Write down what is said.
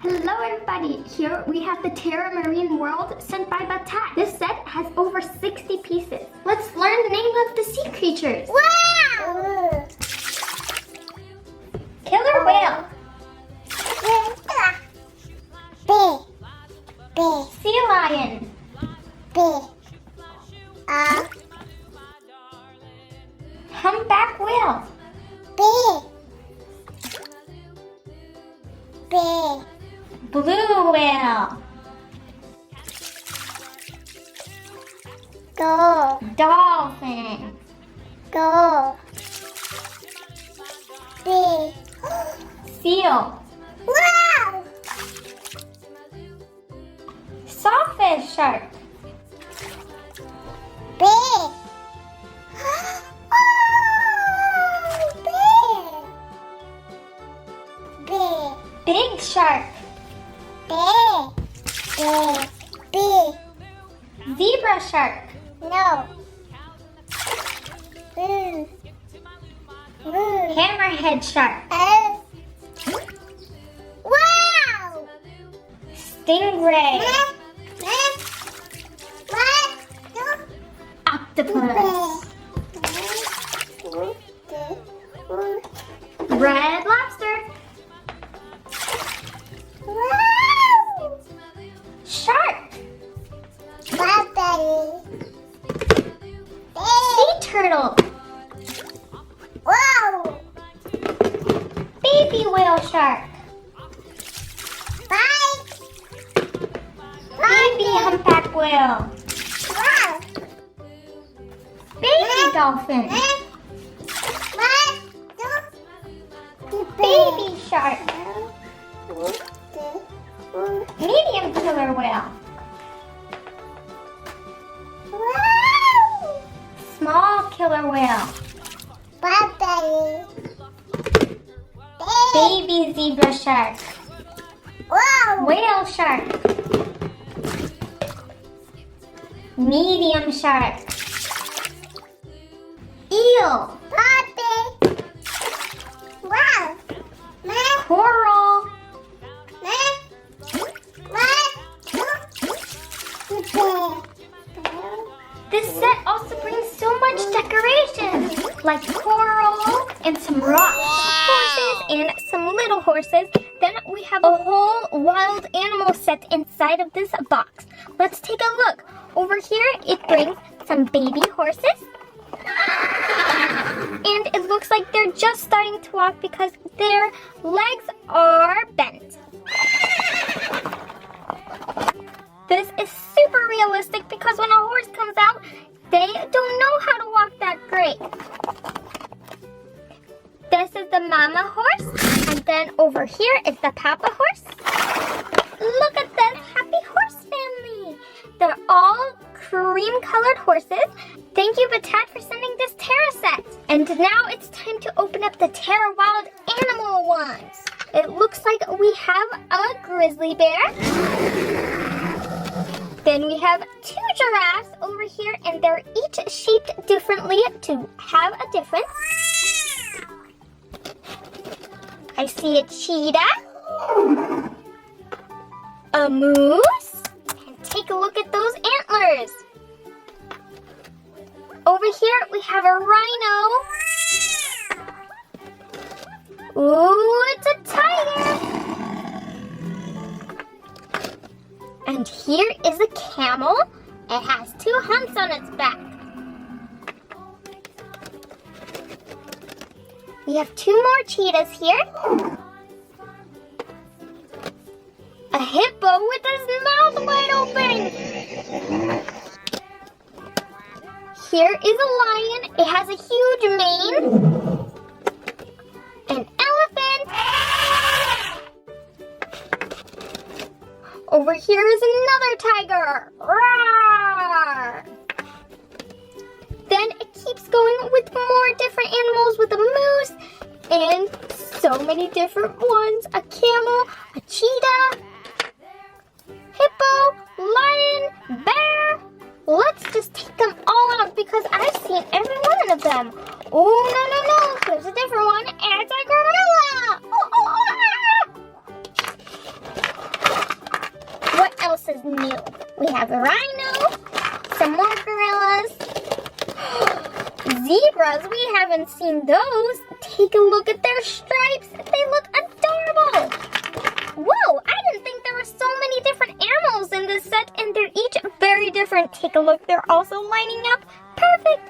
Hello everybody! Here we have the Terra Marine World sent by Batat. This set has over 60 pieces. Let's learn the name of the sea creatures. Wow! Killer whale. Sea lion. Humpback whale. Blue whale. Dolphin. Seal. Wow! Sawfish shark. Big shark. Zebra shark. No. Hammerhead shark. Wow! Stingray. Octopus. Red lobster. Shark. Sea turtle. Wow! Baby whale shark. Baby humpback whale. Wow! Baby dolphin. Baby shark. Medium killer whale. Small killer whale. Baby zebra shark. Wow! Whale shark. Medium shark. Eel. Wow! Coral. This set also brings so much decorations, like coral and some rocks, horses and some little horses. Then we have a whole wild animal set inside of this box. Let's take a look. Over here it brings some baby horses. And it looks like they're just starting to walk because their legs are bent. This is super realistic because when a horse comes out, they don't know how to walk that great. This is the mama horse, and then over here is the papa horse. Look at this happy horse family. They're all cream-colored horses. Thank you, Batat, for sending this Terra set. And now it's time to open up the Terra Wild Animal ones. It looks like we have a grizzly bear. Then we have 2 giraffes over here, and they're each shaped differently to have a difference. I see a cheetah, a moose, and take a look at those antlers. Over here we have a rhino. Ooh, it's a tiger. And here is a camel. It has 2 humps on its back. We have 2 more cheetahs here. A hippo with his mouth wide open. Here is a lion. It has a huge mane. An elephant. Over here is another tiger. Roar! Then it keeps going with more different animals with a moose and so many different ones. A camel, a cheetah, hippo, lion, bear. Let's just take them all out because I've seen every one of them. Oh, no. Here's a different one. It's a gorilla. is new. We have a rhino, some more gorillas, zebras. We haven't seen those. Take a look at their stripes. They look adorable. Whoa, I didn't think there were so many different animals in this set, and they're each very different. Take a look. They're also lining up perfect.